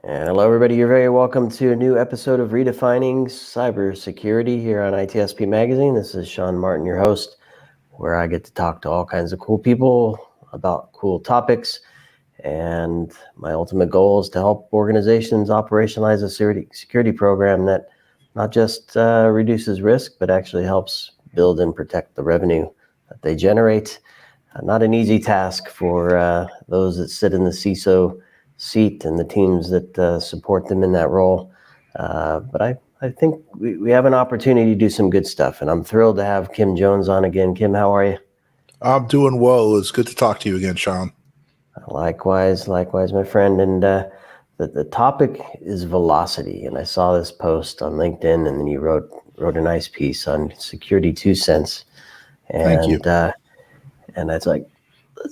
And hello, everybody. You're very welcome to a new episode of Redefining CyberSecurity here on ITSPmagazine. This is Sean Martin, your host, where I get to talk to all kinds of cool people about cool topics. And my ultimate goal is to help organizations operationalize a security program that not just reduces risk, but actually helps build and protect the revenue that they generate. Not an easy task for those that sit in the CISO seat and the teams that support them in that role. But I think we have an opportunity to do some good stuff, and I'm thrilled to have Kim Jones on again. Kim, how are you? I'm doing well. It's good to talk to you again, Sean. Likewise, my friend. And the topic is velocity. And I saw this post on LinkedIn, and then you wrote a nice piece on Security 2 Cents. And, Thank you. And I was like,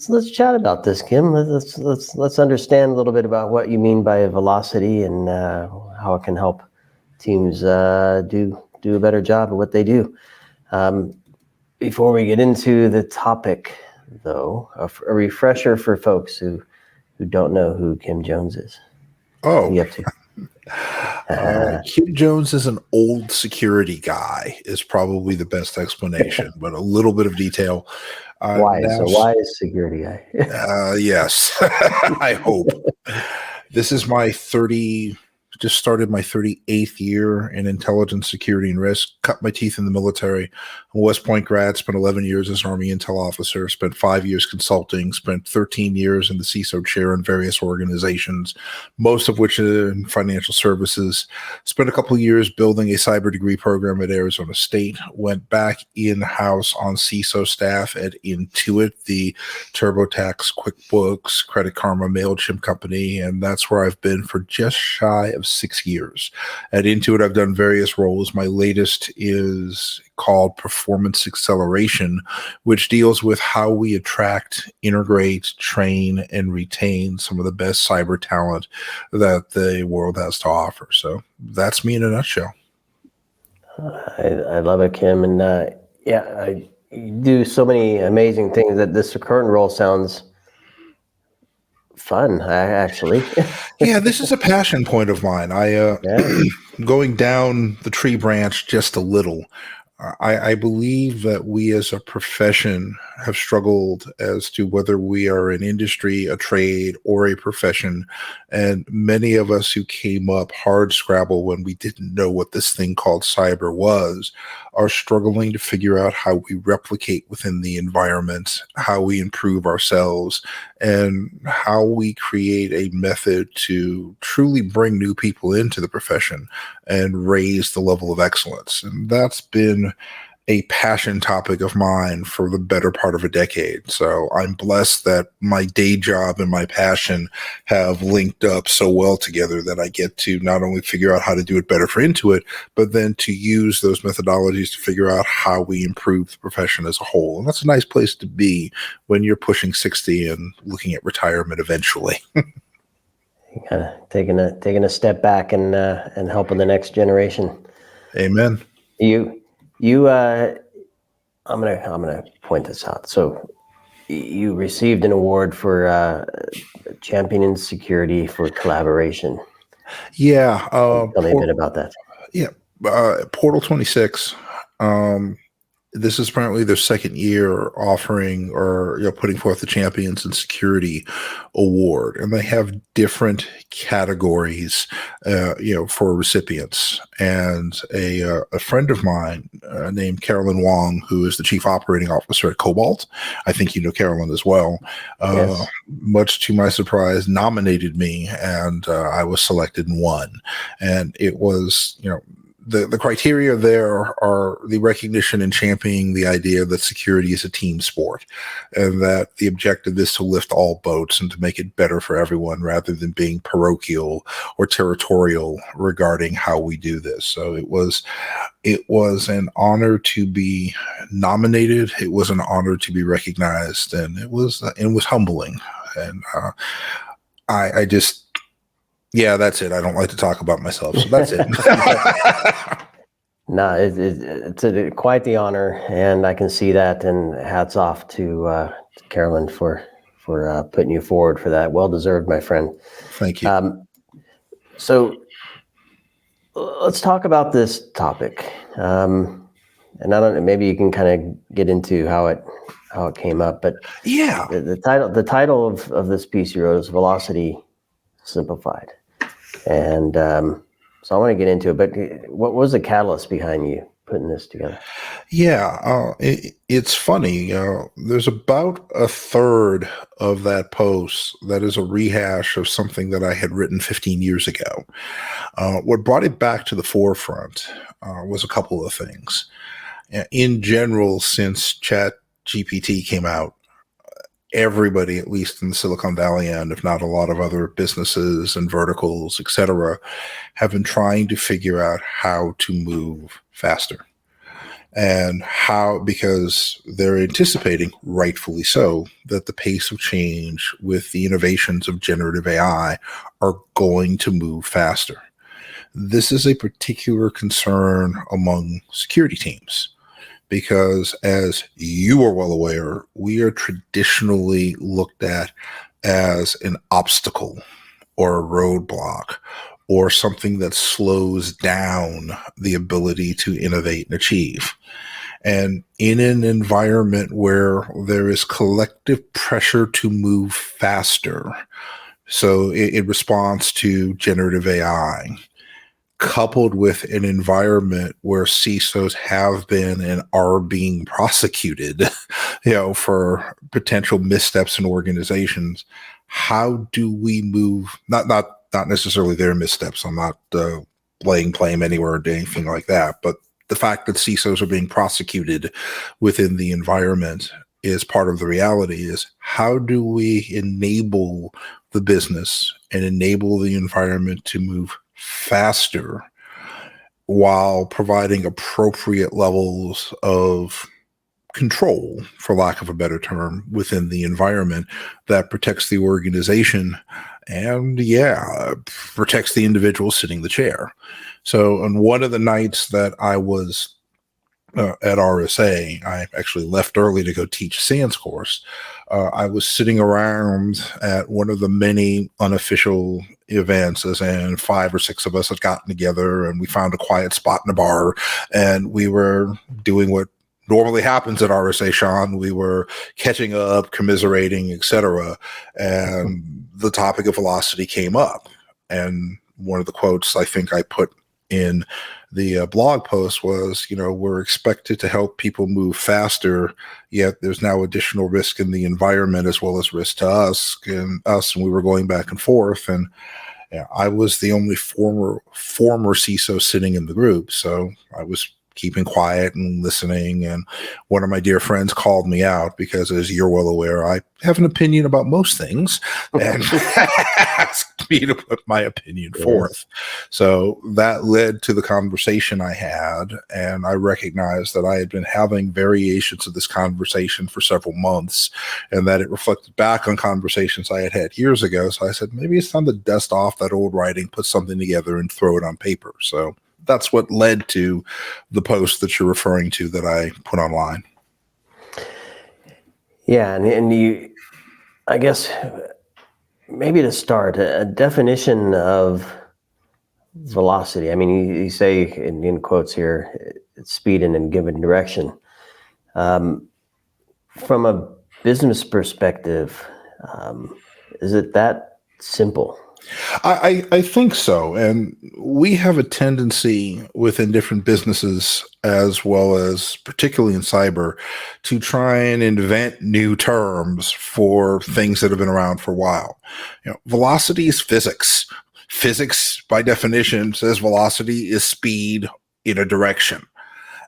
let's chat about this, Kim. Let's understand a little bit about what you mean by velocity and how it can help teams do a better job of what they do. Before we get into the topic, though, a refresher for folks who don't know who Kim Jones is. Oh, you have to. Kim Jones is an old security guy is probably the best explanation, but a little bit of detail. Why is security guy? Yes, I hope. This is just started my 38th year in intelligence, security, and risk. Cut my teeth in the military. I'm a West Point grad, spent 11 years as an Army intel officer, spent 5 years consulting, spent 13 years in the CISO chair in various organizations, most of which in financial services. Spent a couple of years building a cyber degree program at Arizona State, went back in-house on CISO staff at Intuit, the TurboTax, QuickBooks, Credit Karma, MailChimp company, and that's where I've been for just shy of 6 years. At Intuit, I've done various roles. My latest is called Performance Acceleration, which deals with how we attract, integrate, train, and retain some of the best cyber talent that the world has to offer. So that's me in a nutshell. I love it, Kim. And you do so many amazing things that this current role sounds fun, actually. Yeah, this is a passion point of mine. Going down the tree branch just a little, I believe that we as a profession have struggled as to whether we are an industry, a trade, or a profession. And many of us who came up hard scrabble when we didn't know what this thing called cyber was are struggling to figure out how we replicate within the environment, how we improve ourselves, and how we create a method to truly bring new people into the profession and raise the level of excellence. And that's been a passion topic of mine for the better part of a decade. So I'm blessed that my day job and my passion have linked up so well together that I get to not only figure out how to do it better for Intuit, but then to use those methodologies to figure out how we improve the profession as a whole. And that's a nice place to be when you're pushing 60 and looking at retirement eventually. Kind of taking a step back and helping the next generation. Amen. I'm gonna point this out. So you received an award for championing security for collaboration. Yeah. Tell me a bit about that. Yeah. Portal 26. This is apparently their second year offering or putting forth the Champions in Security Award, and they have different categories, for recipients. And a friend of mine named Carolyn Wong, who is the Chief Operating Officer at Cobalt, I think you know Carolyn as well. Yes. Much to my surprise, nominated me, and I was selected and won. And it was, the criteria there are the recognition and championing the idea that security is a team sport and that the objective is to lift all boats and to make it better for everyone rather than being parochial or territorial regarding how we do this. So it was an honor to be nominated. It was an honor to be recognized, and it was humbling. And I just, yeah, that's it. I don't like to talk about myself, so that's it. No, it's quite the honor, and I can see that. And hats off to Carolyn for putting you forward for that. Well deserved, my friend. Thank you. So let's talk about this topic. And I don't know, maybe you can kind of get into how it came up, but Yeah. the title of this piece you wrote is Velocity Simplified. And so I want to get into it, but what was the catalyst behind you putting this together? Yeah, it's funny. There's about a third of that post that is a rehash of something that I had written 15 years ago. What brought it back to the forefront was a couple of things. In general, since ChatGPT came out, everybody, at least in the Silicon Valley end, if not a lot of other businesses and verticals, et cetera, have been trying to figure out how to move faster. And how, because they're anticipating, rightfully so, that the pace of change with the innovations of generative AI are going to move faster. This is a particular concern among security teams because, as you are well aware, we are traditionally looked at as an obstacle or a roadblock or something that slows down the ability to innovate and achieve. And in an environment where there is collective pressure to move faster, so in response to generative AI, coupled with an environment where CISOs have been and are being prosecuted, for potential missteps in organizations, how do we move? Not necessarily their missteps. I'm not laying blame anywhere or anything like that, but the fact that CISOs are being prosecuted within the environment is part of the reality. Is how do we enable the business and enable the environment to move faster while providing appropriate levels of control, for lack of a better term, within the environment that protects the organization and, protects the individual sitting the chair. So on one of the nights that I was at RSA, I actually left early to go teach a SANS course. I was sitting around at one of the many unofficial events, and 5 or 6 of us had gotten together and we found a quiet spot in a bar and we were doing what normally happens at RSA, Sean. We were catching up, commiserating, etc. And the topic of velocity came up. And one of the quotes I think I put in the blog post was, we're expected to help people move faster, yet there's now additional risk in the environment as well as risk to us, and we were going back and forth. And I was the only former CISO sitting in the group, so I was keeping quiet and listening. And one of my dear friends called me out because, as you're well aware, I have an opinion about most things and asked me to put my opinion forth. So that led to the conversation I had. And I recognized that I had been having variations of this conversation for several months and that it reflected back on conversations I had had years ago. So I said, maybe it's time to dust off that old writing, put something together and throw it on paper. So that's what led to the post that you're referring to that I put online. Yeah, and you, I guess, maybe to start, a definition of velocity. I mean, you say in quotes here, it's speed in a given direction. From a business perspective, is it that simple? I think so. And we have a tendency within different businesses, as well as particularly in cyber, to try and invent new terms for things that have been around for a while. Velocity is physics. Physics, by definition, says velocity is speed in a direction.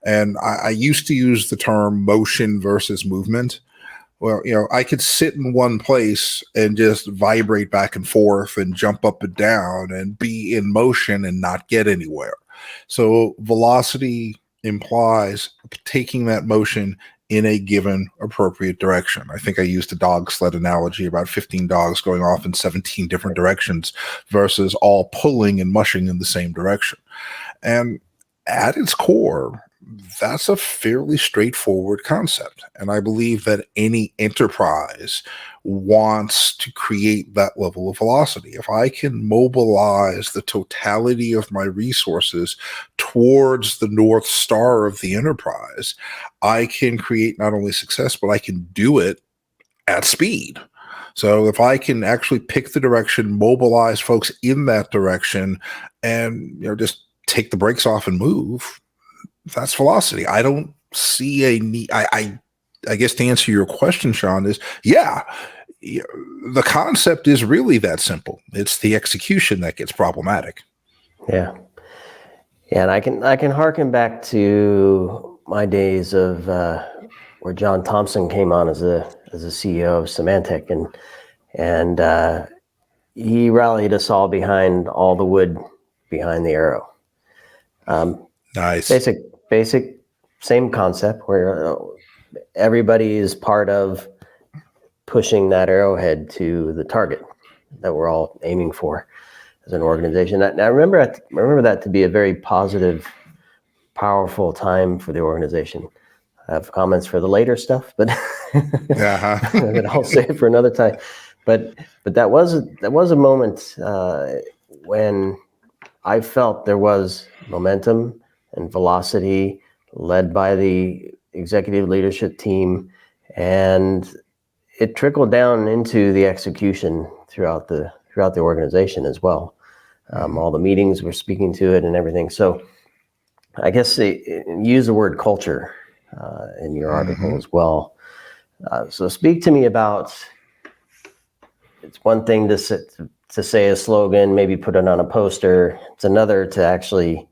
And I used to use the term motion versus movement. Well, I could sit in one place and just vibrate back and forth and jump up and down and be in motion and not get anywhere. So velocity implies taking that motion in a given appropriate direction. I think I used a dog sled analogy about 15 dogs going off in 17 different directions versus all pulling and mushing in the same direction. And at its core, that's a fairly straightforward concept. And I believe that any enterprise wants to create that level of velocity. If I can mobilize the totality of my resources towards the North Star of the enterprise, I can create not only success, but I can do it at speed. So if I can actually pick the direction, mobilize folks in that direction, and just take the brakes off and move, that's velocity. I don't see a need. I guess to answer your question, Sean, is the concept is really that simple. It's the execution that gets problematic. Yeah. And I can harken back to my days of where John Thompson came on as a CEO of Symantec, and he rallied us all behind all the wood behind the arrow. Nice. Basic, same concept where everybody is part of pushing that arrowhead to the target that we're all aiming for as an organization. And I remember that to be a very positive, powerful time for the organization. I have comments for the later stuff, but I'll save it for another time. But that was a moment when I felt there was momentum and velocity led by the executive leadership team, and it trickled down into the execution throughout the organization as well. All the meetings were speaking to it and everything. So I guess use the word culture in your article as well. So speak to me about, it's one thing to say a slogan, maybe put it on a poster. It's another to actually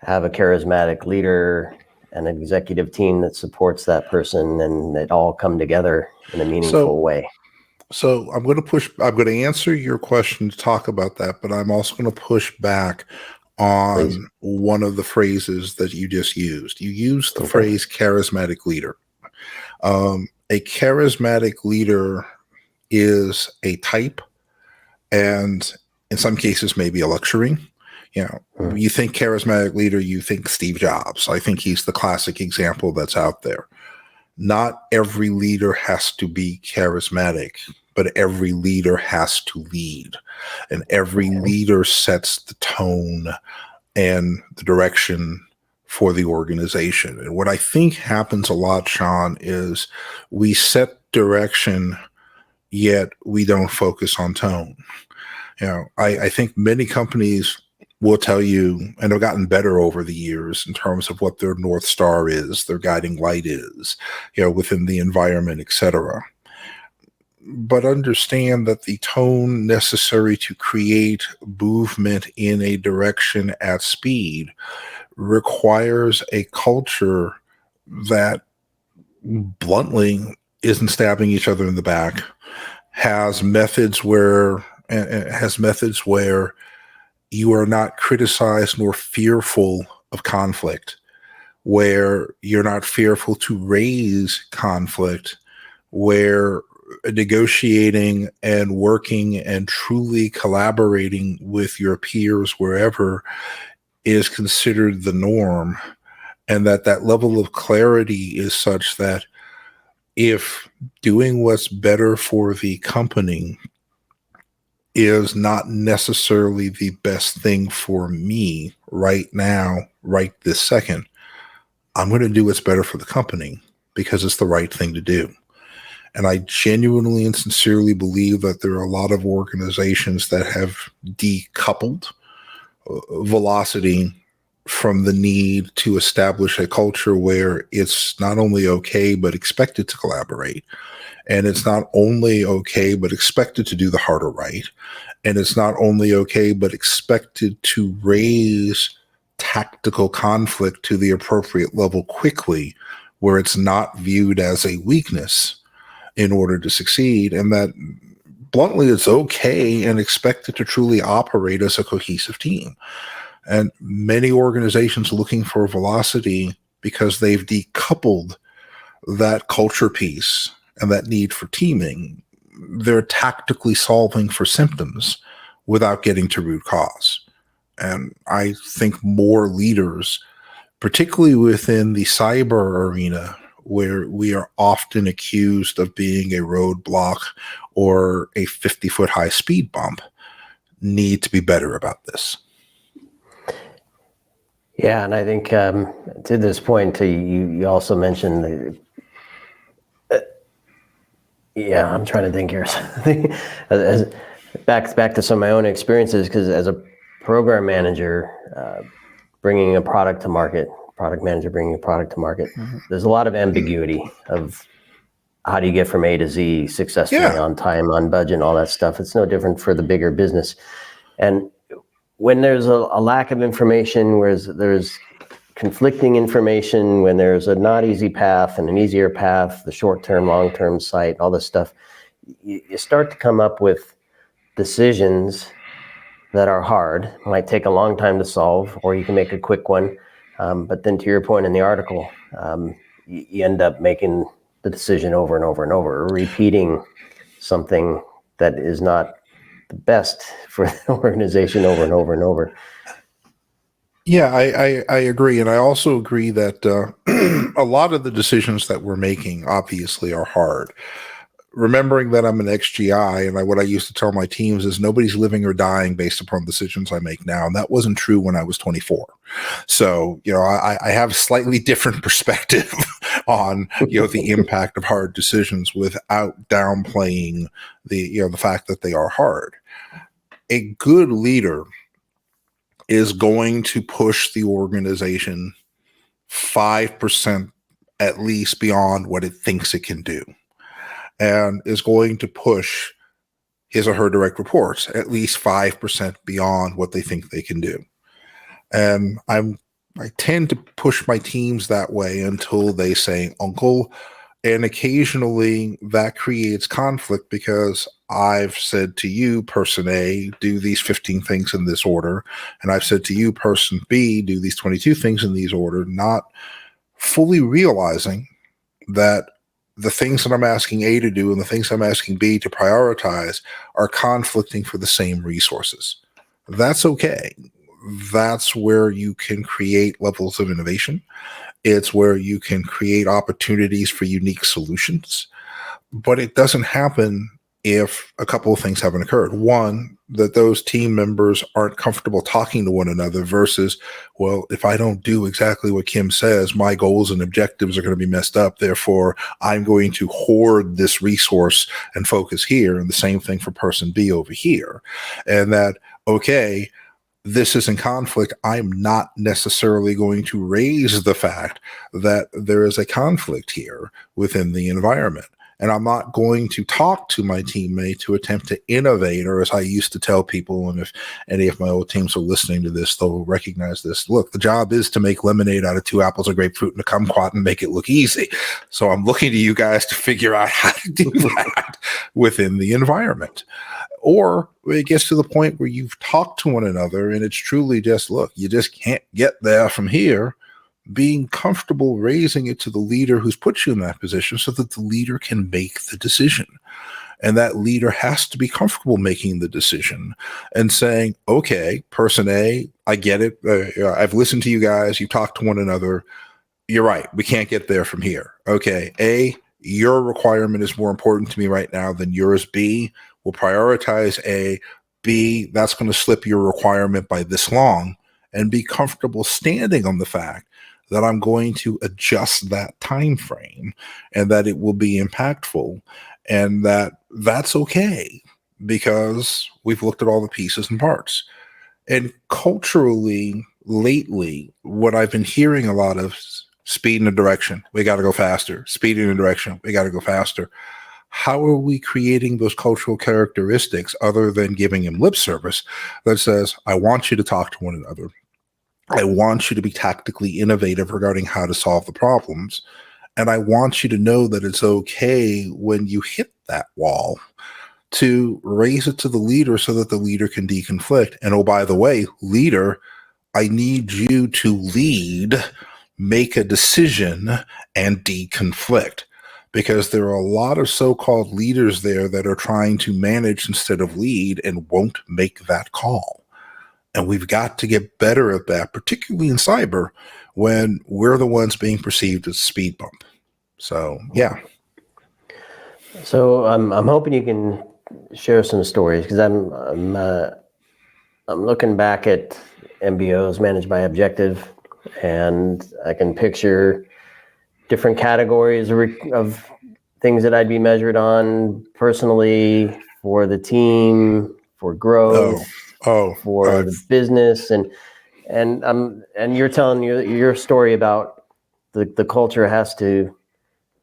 have a charismatic leader and an executive team that supports that person, and it all come together in a meaningful way. So I'm going to answer your question to talk about that, but I'm also going to push back on one of the phrases that you just used. You used the phrase charismatic leader. A charismatic leader is a type, and in some cases maybe a luxury. You think charismatic leader, you think Steve Jobs. I think he's the classic example that's out there. Not every leader has to be charismatic, but every leader has to lead, and every leader sets the tone and the direction for the organization. And what I think happens a lot, Sean, is we set direction, yet we don't focus on tone. I think many companies will tell you, and have gotten better over the years in terms of what their North Star is, their guiding light is, within the environment, etc. But understand that the tone necessary to create movement in a direction at speed requires a culture that, bluntly, isn't stabbing each other in the back, has methods where you are not criticized nor fearful of conflict, where you're not fearful to raise conflict, where negotiating and working and truly collaborating with your peers wherever is considered the norm, and that level of clarity is such that if doing what's better for the company is not necessarily the best thing for me right now, right this second, I'm going to do what's better for the company because it's the right thing to do. And I genuinely and sincerely believe that there are a lot of organizations that have decoupled velocity from the need to establish a culture where it's not only okay, but expected to collaborate. And it's not only okay, but expected to do the harder right. And it's not only okay, but expected to raise tactical conflict to the appropriate level quickly, where it's not viewed as a weakness in order to succeed. And that, bluntly, it's okay and expected to truly operate as a cohesive team. And many organizations looking for velocity because they've decoupled that culture piece and that need for teaming, they're tactically solving for symptoms without getting to root cause. And I think more leaders particularly within the cyber arena, where we are often accused of being a roadblock or a 50-foot high speed bump, need to be better about this. Yeah, and I think to this point, you also mentioned I'm trying to think here. Back to some of my own experiences, because as a program manager, bringing a product to market, product manager bringing a product to market, there's a lot of ambiguity of how do you get from A to Z successfully on time, on budget, and all that stuff. It's no different for the bigger business. And when there's a lack of information, where there's conflicting information, when there's a not easy path and an easier path, the short-term, long-term sight, all this stuff, you start to come up with decisions that are hard, might take a long time to solve, or you can make a quick one. But then to your point in the article, you end up making the decision over and over and over, repeating something that is not the best for the organization over and over and over. Yeah, I agree. And I also agree that a lot of the decisions that we're making obviously are hard. Remembering that I'm an ex-GI, and what I used to tell my teams is nobody's living or dying based upon decisions I make now. And that wasn't true when I was 24. So, I have a slightly different perspective on, the impact of hard decisions without downplaying the fact that they are hard. A good leader is going to push the organization 5% at least beyond what it thinks it can do, and is going to push his or her direct reports at least 5% beyond what they think they can do. And I tend to push my teams that way until they say, "Uncle," and occasionally that creates conflict, because I've said to you, person A, do these 15 things in this order, and I've said to you, person B, do these 22 things in these order, not fully realizing that the things that I'm asking A to do and the things I'm asking B to prioritize are conflicting for the same resources. That's okay. That's where you can create levels of innovation. It's where you can create opportunities for unique solutions. But it doesn't happen if a couple of things haven't occurred. One, that those team members aren't comfortable talking to one another, versus, well, if I don't do exactly what Kim says, my goals and objectives are going to be messed up. Therefore, I'm going to hoard this resource and focus here. And the same thing for person B over here. And that, okay, this is in conflict. I'm not necessarily going to raise the fact that there is a conflict here within the environment. And I'm not going to talk to my teammate to attempt to innovate, or as I used to tell people, and if any of my old teams are listening to this, they'll recognize this. Look, the job is to make lemonade out of 2 apples, a grapefruit, and a kumquat and make it look easy. So I'm looking to you guys to figure out how to do that within the environment. Or it gets to the point where you've talked to one another and it's truly just, look, you just can't get there from here. Being comfortable raising it to the leader who's put you in that position, so that the leader can make the decision. And that leader has to be comfortable making the decision and saying, okay, person A, I get it. I've listened to you guys. You talked to one another. You're right. We can't get there from here. Okay, A, your requirement is more important to me right now than yours. B, we'll prioritize A. B, that's going to slip your requirement by this long, and be comfortable standing on the fact that I'm going to adjust that time frame, and that it will be impactful, and that's okay, because we've looked at all the pieces and parts. And culturally, lately, what I've been hearing a lot of, speed in a direction, we got to go faster. Speed in a direction, we got to go faster. How are we creating those cultural characteristics other than giving him lip service that says, I want you to talk to one another. I want you to be tactically innovative regarding how to solve the problems. And I want you to know that it's okay when you hit that wall to raise it to the leader so that the leader can deconflict. And oh, by the way, leader, I need you to lead, make a decision, and deconflict. Because there are a lot of so-called leaders there that are trying to manage instead of lead and won't make that call. And we've got to get better at that, particularly in cyber, when we're the ones being perceived as a speed bump. So, yeah. So I'm hoping you can share some stories, because I'm looking back at MBOs, managed by objective, and I can picture different categories of things that I'd be measured on personally, for the team, for growth, for the business, and you're telling your story about the culture has to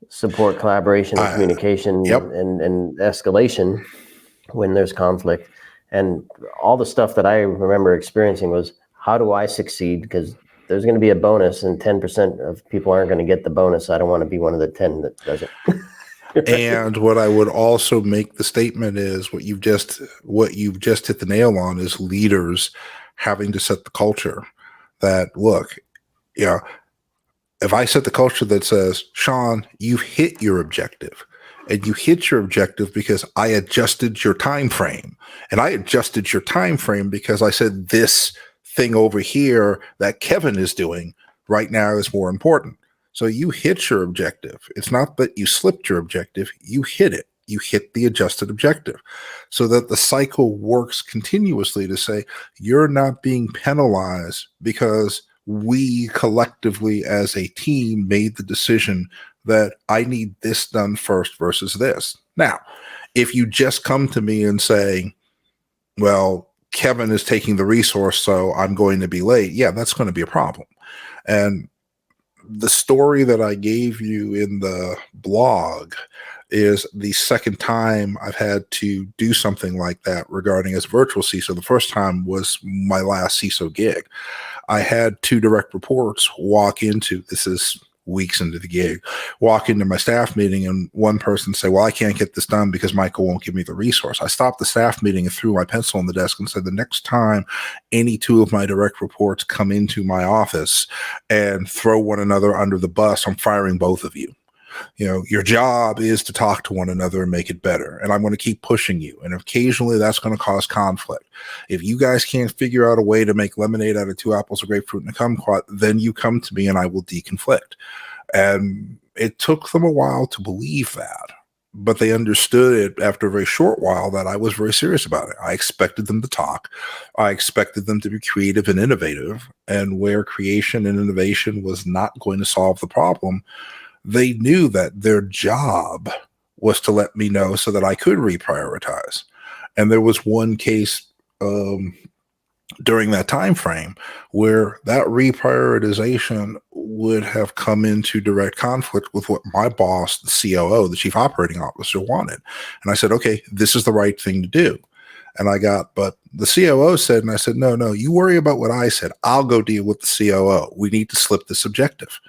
support collaboration and communication and escalation when there's conflict. And all the stuff that I remember experiencing was, how do I succeed? Because there's going to be a bonus, and 10% of people aren't going to get the bonus. I don't want to be one of the 10 that doesn't. And what I would also make the statement is what you've just hit the nail on is leaders having to set the culture. That, look, if I set the culture that says, Sean, you've hit your objective, and you hit your objective because I adjusted your time frame, and I adjusted your time frame because I said this thing over here that Kevin is doing right now is more important. So you hit your objective. It's not that you slipped your objective, you hit it. You hit the adjusted objective, so that the cycle works continuously to say you're not being penalized because we collectively as a team made the decision that I need this done first versus this. Now, if you just come to me and say, well, Kevin is taking the resource, so I'm going to be late, yeah, that's going to be a problem. And the story that I gave you in the blog is the second time I've had to do something like that regarding as virtual CISO. The first time was my last CISO gig. I had 2 direct reports walk into, this is weeks into the gig, walk into my staff meeting, and one person say, well, I can't get this done because Michael won't give me the resource. I stopped the staff meeting and threw my pencil on the desk and said, the next time any 2 of my direct reports come into my office and throw one another under the bus, I'm firing both of you. Your job is to talk to one another and make it better. And I'm going to keep pushing you. And occasionally that's going to cause conflict. If you guys can't figure out a way to make lemonade out of 2 apples, a grapefruit, and a kumquat, then you come to me and I will deconflict. And it took them a while to believe that, but they understood it after a very short while that I was very serious about it. I expected them to talk. I expected them to be creative and innovative. And where creation and innovation was not going to solve the problem, they knew that their job was to let me know so that I could reprioritize. And there was one case during that time frame where that reprioritization would have come into direct conflict with what my boss, the COO, the Chief Operating Officer, wanted. And I said, okay, this is the right thing to do. And but the COO said, and I said, no, you worry about what I said. I'll go deal with the COO. We need to slip this objective.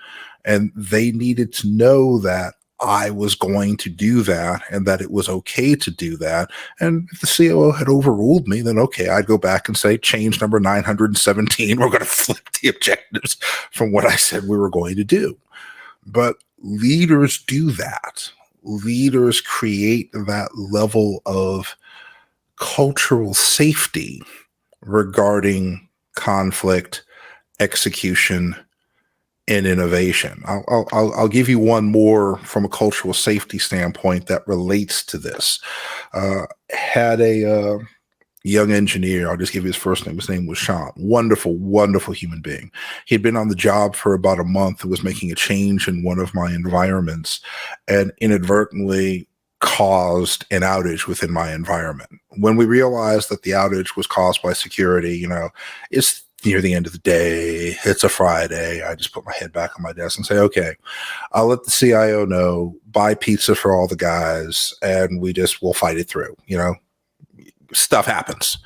And they needed to know that I was going to do that and that it was okay to do that. And if the COO had overruled me, then okay, I'd go back and say, change number 917, we're going to flip the objectives from what I said we were going to do. But leaders do that. Leaders create that level of cultural safety regarding conflict, execution, and innovation. I'll give you one more from a cultural safety standpoint that relates to this. Had a young engineer, I'll just give you his first name. His name was Sean. Wonderful, wonderful human being. He'd been on the job for about a month and was making a change in one of my environments and inadvertently caused an outage within my environment. When we realized that the outage was caused by security, it's near the end of the day, it's a Friday, I just put my head back on my desk and say, okay, I'll let the CIO know, buy pizza for all the guys, and we'll fight it through. Stuff happens.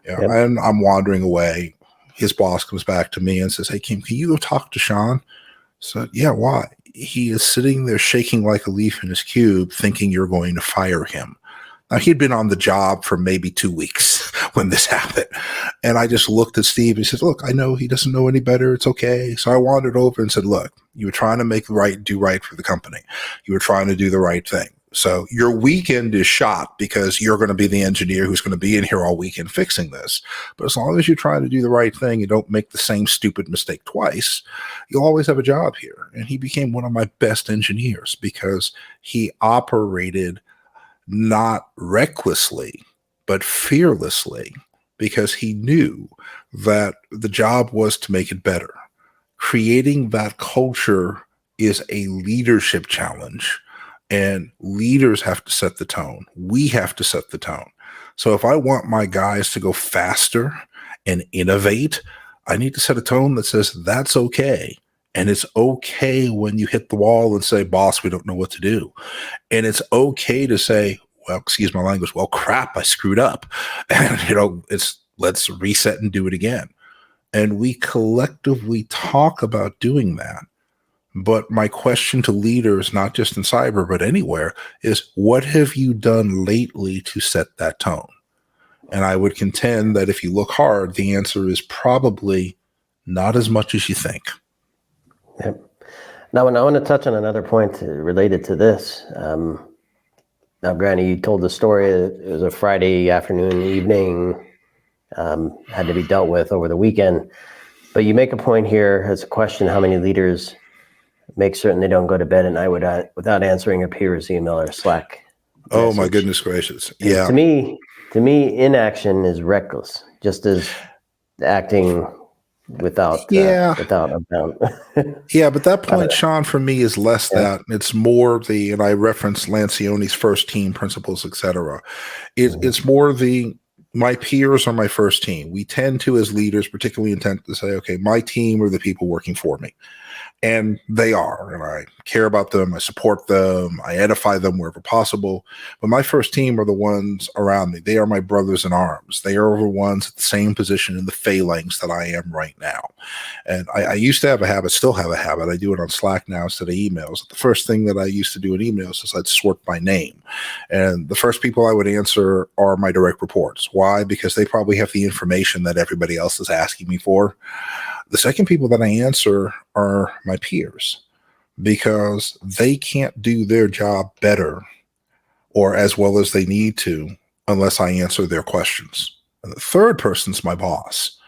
Yep. And I'm wandering away. His boss comes back to me and says, hey, Kim, can you go talk to Sean? So, yeah, why? He is sitting there shaking like a leaf in his cube, thinking you're going to fire him. Now, he'd been on the job for maybe 2 weeks when this happened. And I just looked at Steve and he said, look, I know he doesn't know any better. It's okay. So I wandered over and said, look, you were trying to do right for the company. You were trying to do the right thing. So your weekend is shot because you're going to be the engineer who's going to be in here all weekend fixing this. But as long as you try to do the right thing, you don't make the same stupid mistake twice, you'll always have a job here. And he became one of my best engineers because he operated not recklessly, but fearlessly, because he knew that the job was to make it better. Creating that culture is a leadership challenge. And leaders have to set the tone. We have to set the tone. So if I want my guys to go faster and innovate, I need to set a tone that says that's okay. And it's okay when you hit the wall and say, boss, we don't know what to do. And it's okay to say, well, excuse my language, well, crap, I screwed up. And, let's reset and do it again. And we collectively talk about doing that. But my question to leaders, not just in cyber, but anywhere, is what have you done lately to set that tone? And I would contend that if you look hard, the answer is probably not as much as you think. Yep. Now, I want to touch on another point related to this. Now, granted, you told the story. It was a Friday afternoon, evening, had to be dealt with over the weekend. But you make a point here as a question: how many leaders make certain they don't go to bed at night without answering a peer's email or Slack message? Oh, my goodness gracious. Yeah. And to me, inaction is reckless, just as acting without a bound. Yeah, but that point, Sean, for me is less that. It's more and I referenced Lancione's first team principles, et cetera. It's more my peers are my first team. We tend to, as leaders, particularly intend to say, okay, my team are the people working for me. And they are, and I care about them, I support them, I edify them wherever possible. But my first team are the ones around me. They are my brothers in arms. They are the ones at the same position in the phalanx that I am right now. And I used to have a habit, still have a habit. I do it on Slack now instead of emails. The first thing that I used to do in emails is I'd sort by name. And the first people I would answer are my direct reports. Why? Because they probably have the information that everybody else is asking me for. The second people that I answer are my peers, because they can't do their job better or as well as they need to unless I answer their questions. And the third person's my boss,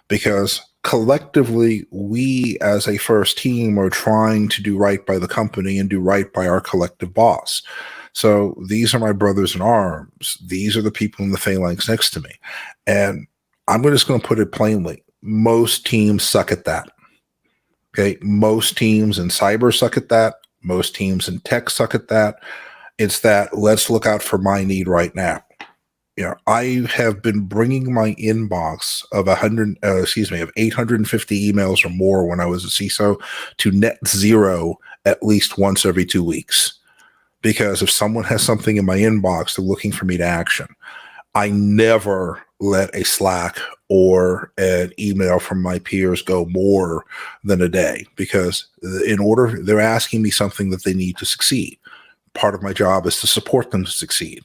because collectively we as a first team are trying to do right by the company and do right by our collective boss. So these are my brothers in arms. These are the people in the phalanx next to me. And I'm just going to put it plainly. Most teams suck at that. Okay. Most teams in cyber suck at that. Most teams in tech suck at that. It's that let's look out for my need right now. I have been bringing my inbox of 850 emails or more when I was a CISO to net zero at least once every 2 weeks. Because if someone has something in my inbox, they're looking for me to action. I never let a Slack or an email from my peers go more than a day, because they're asking me something that they need to succeed. Part of my job is to support them to succeed.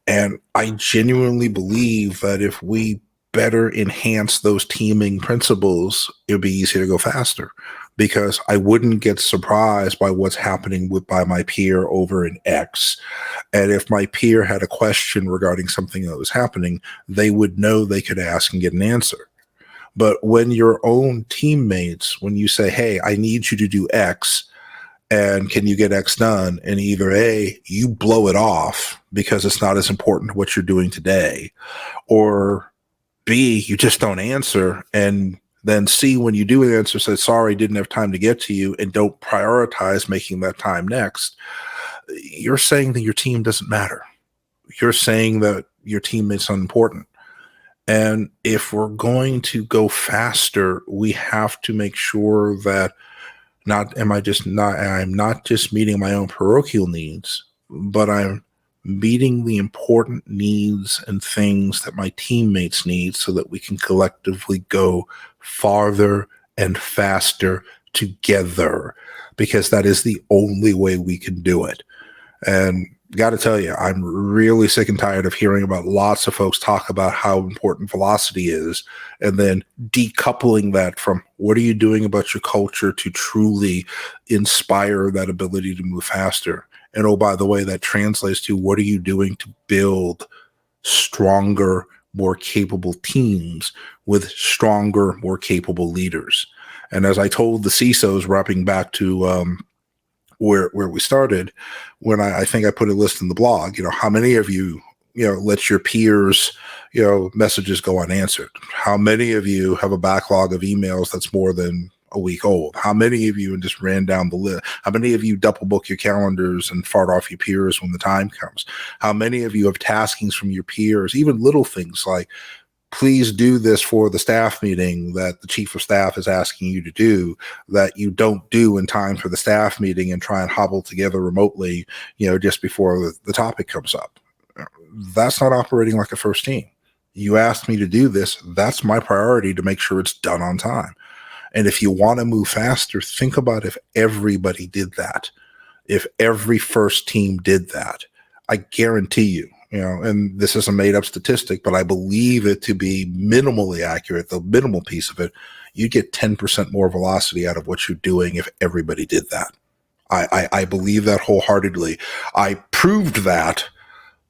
And I genuinely believe that if we better enhance those teaming principles, it'll be easier to go faster, because I wouldn't get surprised by what's happening by my peer over in X. And if my peer had a question regarding something that was happening, they would know they could ask and get an answer. But when your own teammates, when you say, hey, I need you to do X, and can you get X done? And either A, you blow it off because it's not as important to what you're doing today, or B, you just don't answer, and then C, when you do answer, say, sorry, didn't have time to get to you, and don't prioritize making that time next, you're saying that your team doesn't matter. You're saying that your teammates are unimportant. And if we're going to go faster, we have to make sure that I'm not just meeting my own parochial needs, but I'm meeting the important needs and things that my teammates need, so that we can collectively go farther and faster together, because that is the only way we can do it. And got to tell you, I'm really sick and tired of hearing about lots of folks talk about how important velocity is, and then decoupling that from what are you doing about your culture to truly inspire that ability to move faster. And oh, by the way, that translates to what are you doing to build stronger, more capable teams with stronger, more capable leaders. And as I told the CISOs, wrapping back to where we started, when I think I put a list in the blog, how many of you, let your peers, messages go unanswered? How many of you have a backlog of emails that's more than a week old? How many of you, and just ran down the list, how many of you double book your calendars and fart off your peers when the time comes? How many of you have taskings from your peers, even little things like, please do this for the staff meeting that the chief of staff is asking you to do, that you don't do in time for the staff meeting and try and hobble together remotely, just before the topic comes up? That's not operating like a first team. You asked me to do this. That's my priority, to make sure it's done on time. And if you want to move faster, think about if everybody did that. If every first team did that, I guarantee you, and this is a made up statistic, but I believe it to be minimally accurate, the minimal piece of it, you get 10% more velocity out of what you're doing if everybody did that. I believe that wholeheartedly. I proved that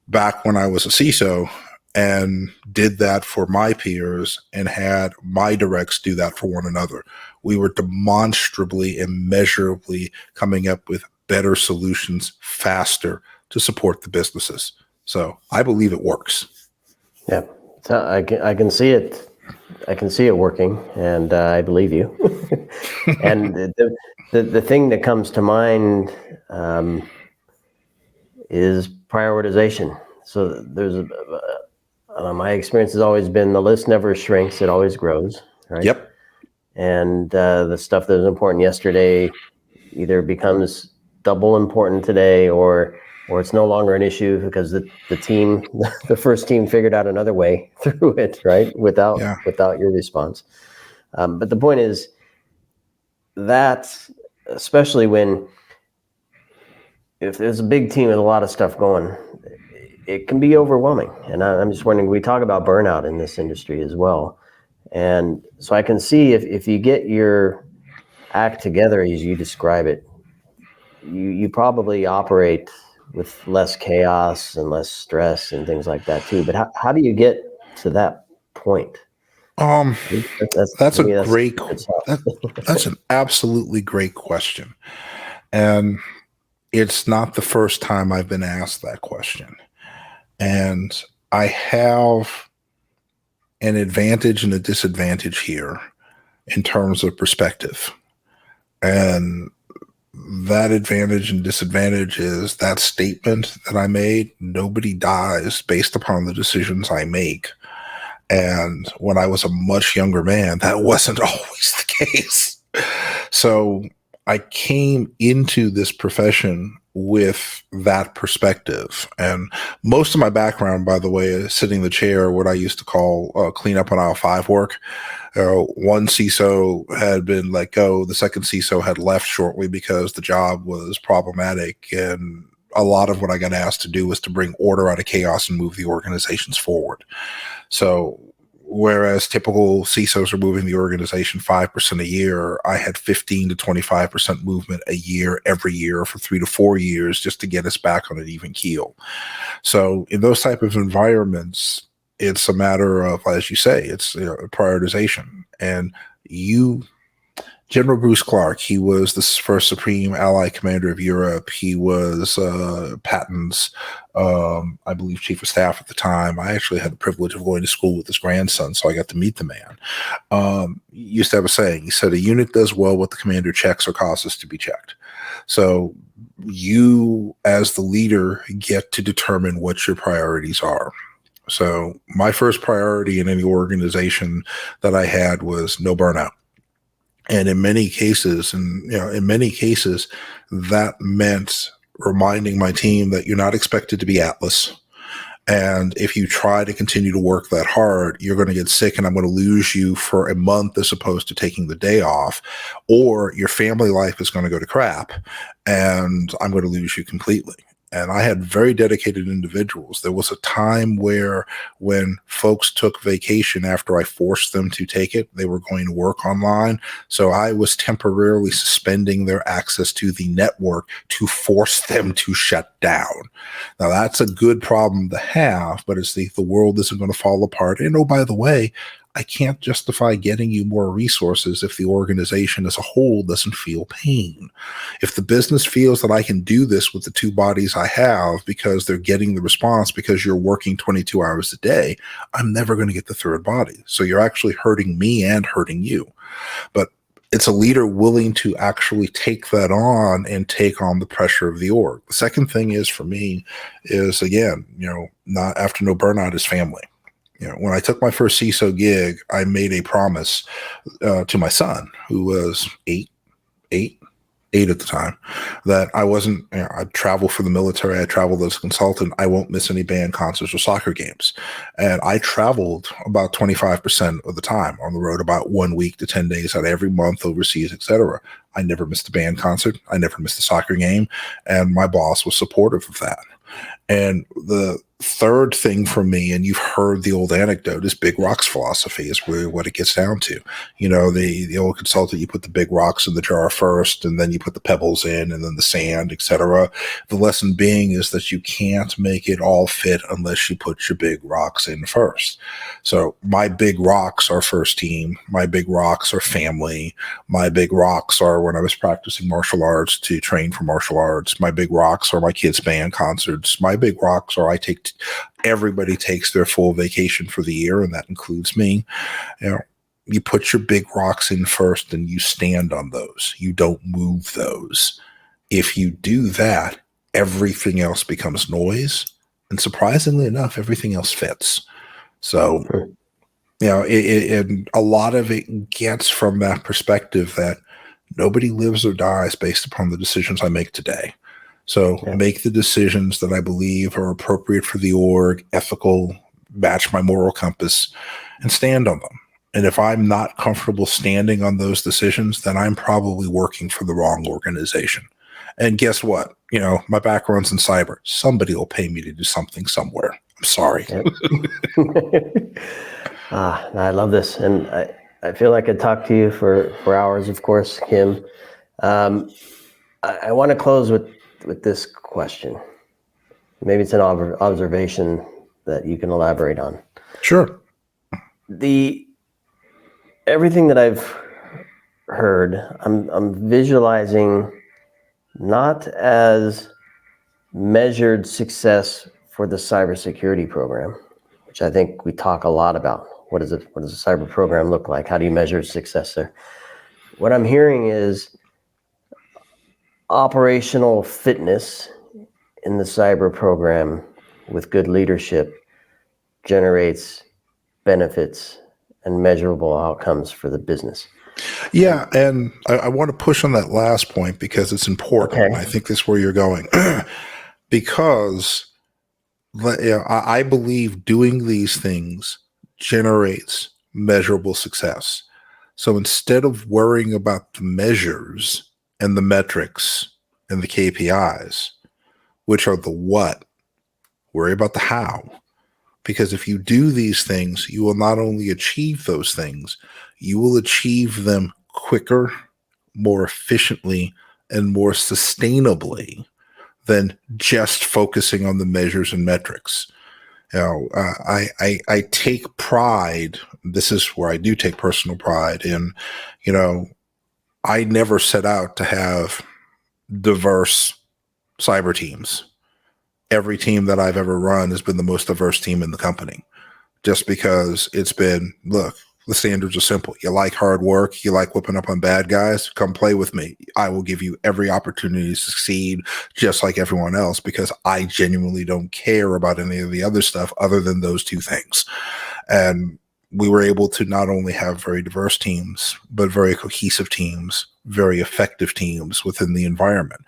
back when I was a CISO and did that for my peers and had my directs do that for one another. We were demonstrably and measurably coming up with better solutions faster to support the businesses. So I believe it works. Yeah, so I can see it. I can see it working, and I believe you. And the thing that comes to mind is prioritization. So there's my experience has always been the list never shrinks; it always grows. Right. Yep. And the stuff that was important yesterday either becomes double important today, or it's no longer an issue because the team, the first team, figured out another way through it, right? Without your response. But the point is that, especially if there's a big team with a lot of stuff going, it can be overwhelming. And I'm just wondering, we talk about burnout in this industry as well. And so I can see if you get your act together as you describe it, you probably operate with less chaos and less stress and things like that too. But how do you get to that point? That's an absolutely great question. And it's not the first time I've been asked that question. And I have an advantage and a disadvantage here in terms of perspective. And that advantage and disadvantage is that statement that I made: nobody dies based upon the decisions I make. And when I was a much younger man, that wasn't always the case. So I came into this profession with that perspective. And most of my background, by the way, is sitting in the chair, what I used to call clean up on aisle 5 work. One CISO had been let go. The second CISO had left shortly because the job was problematic. And a lot of what I got asked to do was to bring order out of chaos and move the organizations forward. So whereas typical CISOs are moving the organization 5% a year, I had 15 to 25% movement a year, every year for 3 to 4 years, just to get us back on an even keel. So in those type of environments, it's a matter of, as you say, it's prioritization. And General Bruce Clark, he was the first Supreme Allied Commander of Europe. He was Patton's, I believe, Chief of Staff at the time. I actually had the privilege of going to school with his grandson, so I got to meet the man. He used to have a saying. He said, a unit does well what the commander checks or causes to be checked. So you, as the leader, get to determine what your priorities are. So my first priority in any organization that I had was no burnout. And in many cases, that meant reminding my team that you're not expected to be Atlas. And if you try to continue to work that hard, you're going to get sick and I'm going to lose you for a month as opposed to taking the day off, or your family life is going to go to crap and I'm going to lose you completely. And I had very dedicated individuals. There was a time where when folks took vacation after I forced them to take it, they were going to work online. So I was temporarily suspending their access to the network to force them to shut down. Now, that's a good problem to have, but it's the world isn't going to fall apart. And oh, by the way, I can't justify getting you more resources if the organization as a whole doesn't feel pain. If the business feels that I can do this with the two bodies I have because they're getting the response because you're working 22 hours a day, I'm never going to get the third body. So you're actually hurting me and hurting you. But it's a leader willing to actually take that on and take on the pressure of the org. The second thing is for me is, again, not after no burnout is family. When I took my first CISO gig, I made a promise to my son, who was eight at the time, that I wasn't, I'd travel for the military. I traveled as a consultant. I won't miss any band concerts or soccer games. And I traveled about 25% of the time on the road, about 1 week to 10 days out of every month overseas, etc. I never missed a band concert. I never missed a soccer game. And my boss was supportive of that. And the third thing for me, and you've heard the old anecdote, is big rocks philosophy is really what it gets down to. The old consultant, you put the big rocks in the jar first, and then you put the pebbles in, and then the sand, etc. The lesson being is that you can't make it all fit unless you put your big rocks in first. So my big rocks are first team. My big rocks are family. My big rocks are when I was practicing martial arts to train for martial arts. My big rocks are my kids' band concerts. My big rocks are everybody takes their full vacation for the year, and that includes me. You put your big rocks in first and you stand on those. You don't move those. If you do that, everything else becomes noise. And surprisingly enough, everything else fits. So, and a lot of it gets from that perspective that nobody lives or dies based upon the decisions I make today. So make the decisions that I believe are appropriate for the org, ethical, match my moral compass, and stand on them. And if I'm not comfortable standing on those decisions, then I'm probably working for the wrong organization. And guess what? My background's in cyber. Somebody will pay me to do something somewhere. I'm sorry. Yep. I love this. And I feel like I could talk to you for hours, of course, Kim. I want to close with this question. Maybe it's an observation that you can elaborate on. Sure. Everything that I've heard, I'm visualizing not as measured success for the cybersecurity program, which I think we talk a lot about. What does a cyber program look like? How do you measure success there? What I'm hearing is operational fitness in the cyber program with good leadership generates benefits and measurable outcomes for the business. Yeah, and I want to push on that last point because it's important. Okay. I think that's where you're going. Because I believe doing these things generates measurable success. So instead of worrying about the measures and the metrics and the KPIs, which are the what, worry about the how. Because if you do these things, you will not only achieve those things, you will achieve them quicker, more efficiently, and more sustainably than just focusing on the measures and metrics. I take pride. This is where I do take personal pride in, I never set out to have diverse cyber teams. Every team that I've ever run has been the most diverse team in the company, just because it's been, look, the standards are simple. You like hard work. You like whipping up on bad guys. Come play with me. I will give you every opportunity to succeed just like everyone else, because I genuinely don't care about any of the other stuff other than those two things. And we were able to not only have very diverse teams, but very cohesive teams, very effective teams within the environment.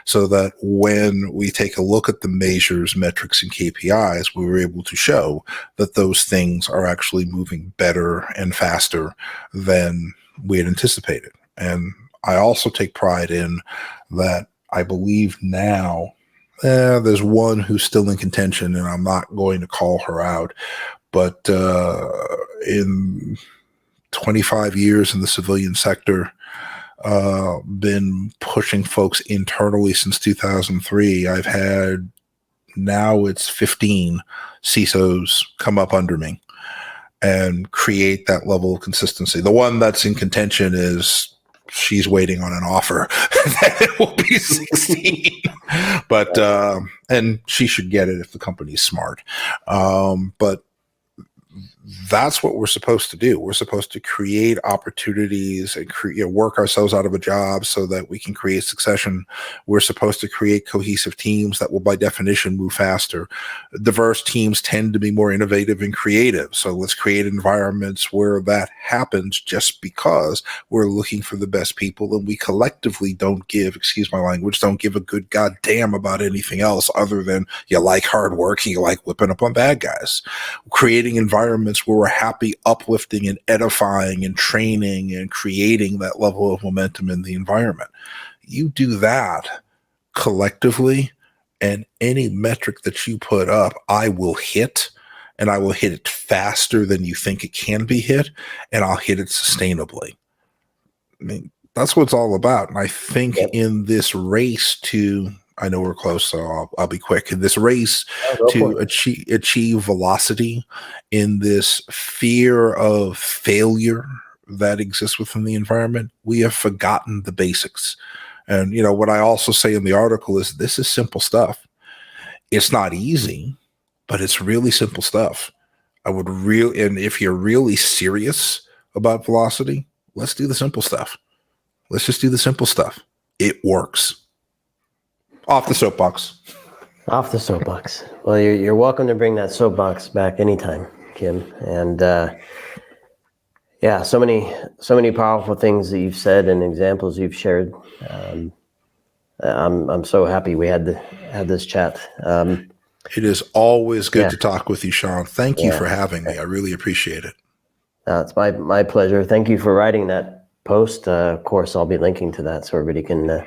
So that when we take a look at the measures, metrics, and KPIs, we were able to show that those things are actually moving better and faster than we had anticipated. And I also take pride in that I believe now, There's one who's still in contention, and I'm not going to call her out. But in 25 years in the civilian sector, been pushing folks internally since 2003. I've had, now it's 15 CISOs come up under me and create that level of consistency. The one that's in contention is she's waiting on an offer that it will be 16. But and she should get it if the company's smart. But that's what we're supposed to do. We're supposed to create opportunities and work ourselves out of a job so that we can create succession. We're supposed to create cohesive teams that will, by definition, move faster. Diverse teams tend to be more innovative and creative. So let's create environments where that happens, just because we're looking for the best people, and we collectively don't give, excuse my language, don't give a good goddamn about anything else other than you like hard work and you like whipping up on bad guys. Creating environments where we're happy, uplifting, and edifying, and training, and creating that level of momentum in the environment. You do that collectively, and any metric that you put up, I will hit, and I will hit it faster than you think it can be hit, and I'll hit it sustainably. I mean, that's what it's all about. And I think in this race to, I know we're close, so I'll be quick. In this race to achieve velocity, in this fear of failure that exists within the environment, we have forgotten the basics. And, what I also say in the article is this is simple stuff. It's not easy, but it's really simple stuff. And if you're really serious about velocity, let's do the simple stuff. Let's just do the simple stuff. It works. Off the soapbox. Off the soapbox. Well, you're welcome to bring that soapbox back anytime, Kim. And so many powerful things that you've said and examples you've shared. I'm so happy we had this chat. It is always good to talk with you, Sean. Thank you for having me. I really appreciate it. It's my pleasure. Thank you for writing that post. Of course, I'll be linking to that so everybody can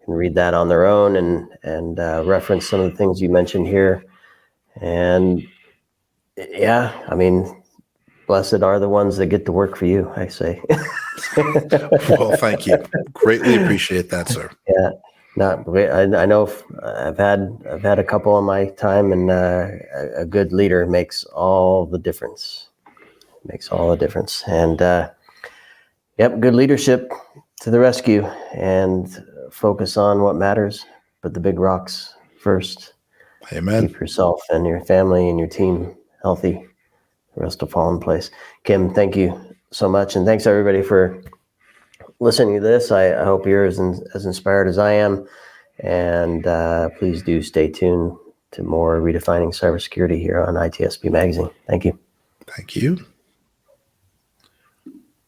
read that on their own and reference some of the things you mentioned here. And blessed are the ones that get to work for you, I say. Well, thank you. Greatly appreciate that, sir. Yeah. I know I've had a couple in my time, and a good leader makes all the difference. And good leadership to the rescue, and focus on what matters, but the big rocks first. Amen. Keep yourself and your family and your team healthy. The rest will fall in place. Kim, thank you so much. And thanks everybody for listening to this. I hope you're as inspired as I am. And please do stay tuned to more Redefining Cybersecurity here on ITSP Magazine. Thank you. Thank you.